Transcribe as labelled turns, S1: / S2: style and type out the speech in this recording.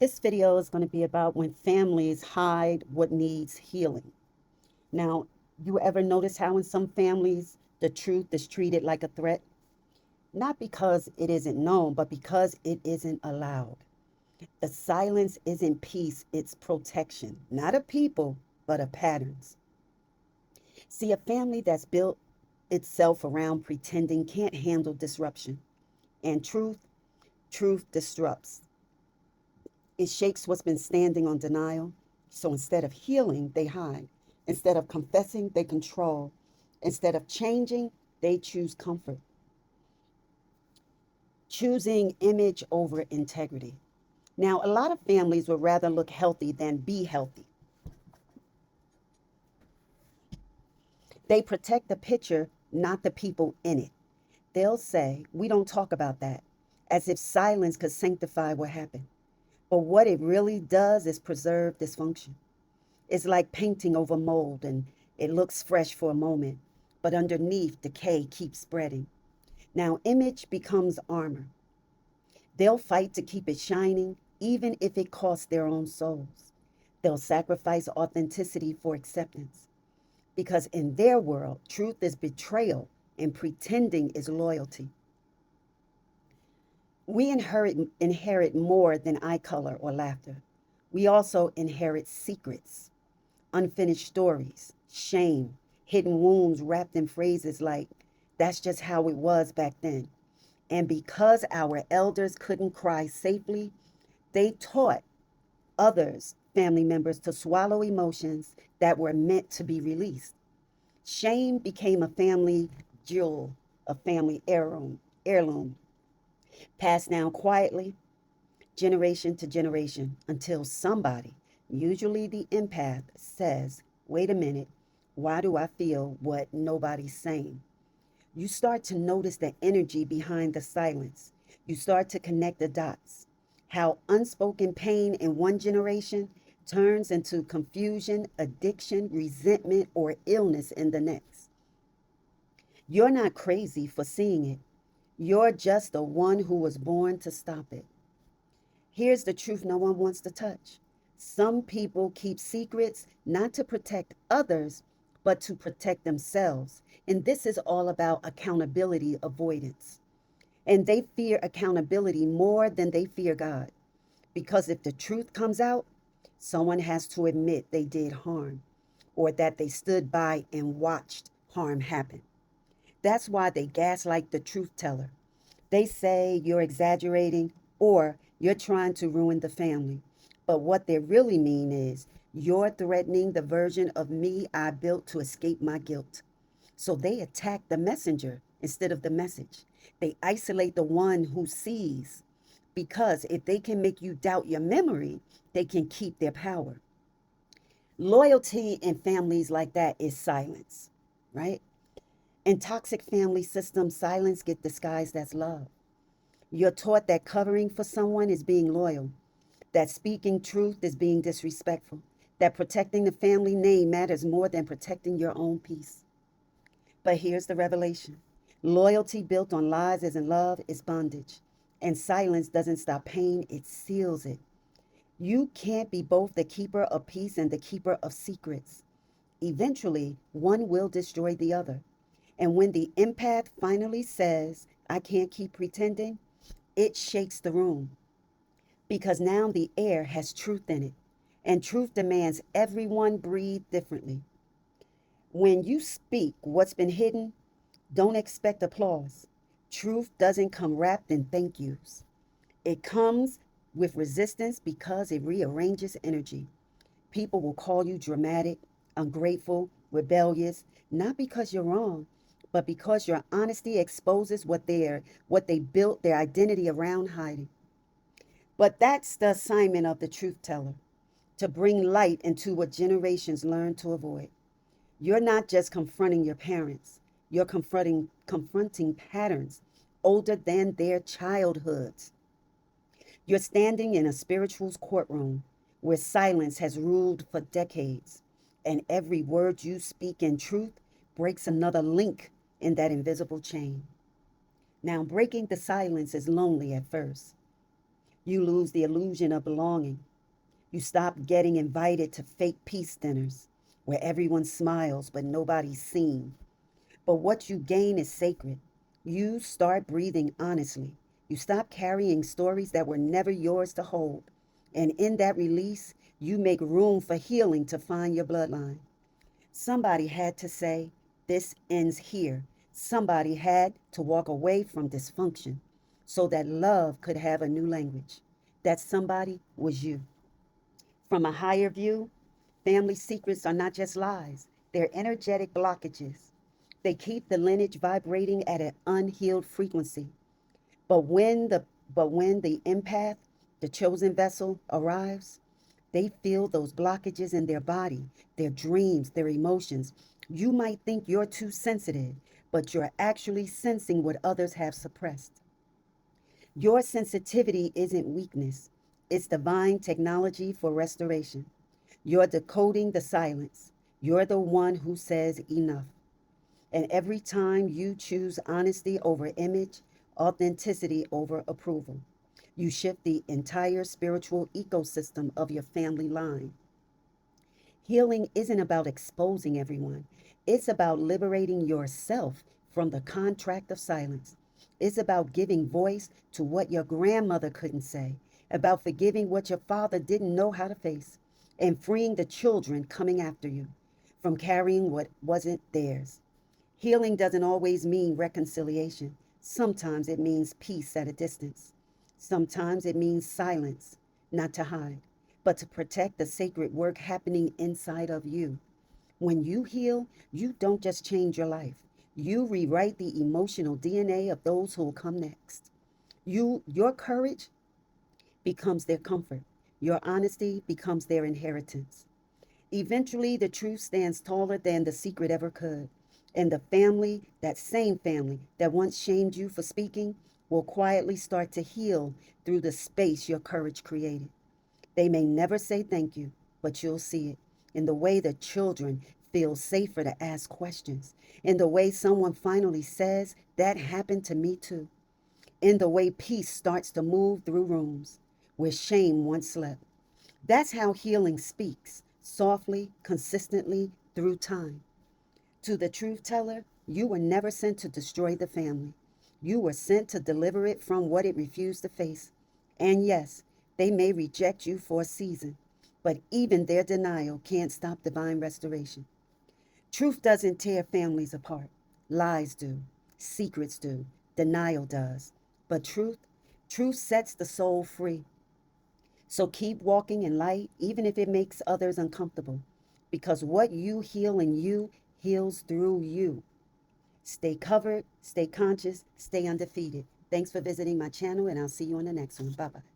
S1: This video is going to be about when families hide what needs healing. Now, you ever notice how in some families the truth is treated like a threat? Not because it isn't known, but because it isn't allowed. The silence isn't peace, it's protection, not of people, but of patterns. See, a family that's built itself around pretending can't handle disruption. And truth disrupts. It shakes what's been standing on denial. So instead of healing, they hide. Instead of confessing, they control. Instead of changing, they choose comfort, choosing image over integrity. Now, a lot of families would rather look healthy than be healthy. They protect the picture, not the people in it. They'll say, we don't talk about that, as if silence could sanctify what happened. But what it really does is preserve dysfunction. It's like painting over mold, and it looks fresh for a moment, but underneath, decay keeps spreading. Now, image becomes armor. They'll fight to keep it shining, even if it costs their own souls. They'll sacrifice authenticity for acceptance. Because in their world, truth is betrayal and pretending is loyalty. We inherit more than eye color or laughter. We also inherit secrets, unfinished stories, shame, hidden wounds wrapped in phrases like, that's just how it was back then. And because our elders couldn't cry safely, they taught others, family members, to swallow emotions that were meant to be released. Shame became a family jewel, a family heirloom, passed down quietly, generation to generation, until somebody, usually the empath, says, wait a minute, why do I feel what nobody's saying? You start to notice the energy behind the silence. You start to connect the dots. How unspoken pain in one generation turns into confusion, addiction, resentment, or illness in the next. You're not crazy for seeing it. You're just the one who was born to stop it. Here's the truth no one wants to touch. Some people keep secrets not to protect others, but to protect themselves. And this is all about accountability avoidance. And they fear accountability more than they fear God. Because if the truth comes out, someone has to admit they did harm or that they stood by and watched harm happen. That's why they gaslight the truth teller. They say you're exaggerating or you're trying to ruin the family. But what they really mean is you're threatening the version of me I built to escape my guilt. So they attack the messenger instead of the message. They isolate the one who sees because if they can make you doubt your memory, they can keep their power. Loyalty in families like that is silence, right? In toxic family systems, silence gets disguised as love. You're taught that covering for someone is being loyal, that speaking truth is being disrespectful, that protecting the family name matters more than protecting your own peace. But here's the revelation: loyalty built on lies isn't love, it's bondage. And silence doesn't stop pain, it seals it. You can't be both the keeper of peace and the keeper of secrets. Eventually, one will destroy the other. And when the empath finally says, I can't keep pretending, it shakes the room because now the air has truth in it. And truth demands everyone breathe differently. When you speak what's been hidden, don't expect applause. Truth doesn't come wrapped in thank yous. It comes with resistance because it rearranges energy. People will call you dramatic, ungrateful, rebellious, not because you're wrong, but because your honesty exposes what they built their identity around hiding. But that's the assignment of the truth teller, to bring light into what generations learned to avoid. You're not just confronting your parents, you're confronting patterns older than their childhoods. You're standing in a spiritual's courtroom where silence has ruled for decades, and every word you speak in truth breaks another link in that invisible chain. Now, breaking the silence is lonely at first. You lose the illusion of belonging. You stop getting invited to fake peace dinners where everyone smiles but nobody's seen. But what you gain is sacred. You start breathing honestly. You stop carrying stories that were never yours to hold. And in that release, you make room for healing to find your bloodline. Somebody had to say, this ends here. Somebody had to walk away from dysfunction so that love could have a new language. That somebody was you. From a higher view, family secrets are not just lies, they're energetic blockages. They keep the lineage vibrating at an unhealed frequency. But when the but when the empath, the chosen vessel, arrives, they feel those blockages in their body, their dreams, their emotions. You might think you're too sensitive, but you're actually sensing what others have suppressed. Your sensitivity isn't weakness, it's divine technology for restoration. You're decoding the silence. You're the one who says enough. And every time you choose honesty over image, authenticity over approval, you shift the entire spiritual ecosystem of your family line. Healing isn't about exposing everyone, it's about liberating yourself from the contract of silence. It's about giving voice to what your grandmother couldn't say, about forgiving what your father didn't know how to face, and freeing the children coming after you from carrying what wasn't theirs. Healing doesn't always mean reconciliation. Sometimes it means peace at a distance. Sometimes it means silence, not to hide, but to protect the sacred work happening inside of you. When you heal, you don't just change your life. You rewrite the emotional DNA of those who will come next. Your courage becomes their comfort. Your honesty becomes their inheritance. Eventually, the truth stands taller than the secret ever could. And the family, that same family that once shamed you for speaking, will quietly start to heal through the space your courage created. They may never say thank you, but you'll see it in the way the children feel safer to ask questions, in the way someone finally says, that happened to me too, in the way peace starts to move through rooms where shame once slept. That's how healing speaks, softly, consistently, through time. To the truth teller, you were never sent to destroy the family. You were sent to deliver it from what it refused to face. And yes, they may reject you for a season, but even their denial can't stop divine restoration. Truth doesn't tear families apart. Lies do. Secrets do. Denial does. But truth sets the soul free. So keep walking in light, even if it makes others uncomfortable, because what you heal in you heals through you. Stay covered, stay conscious, stay undefeated. Thanks for visiting my channel, and I'll see you on the next one. Bye bye.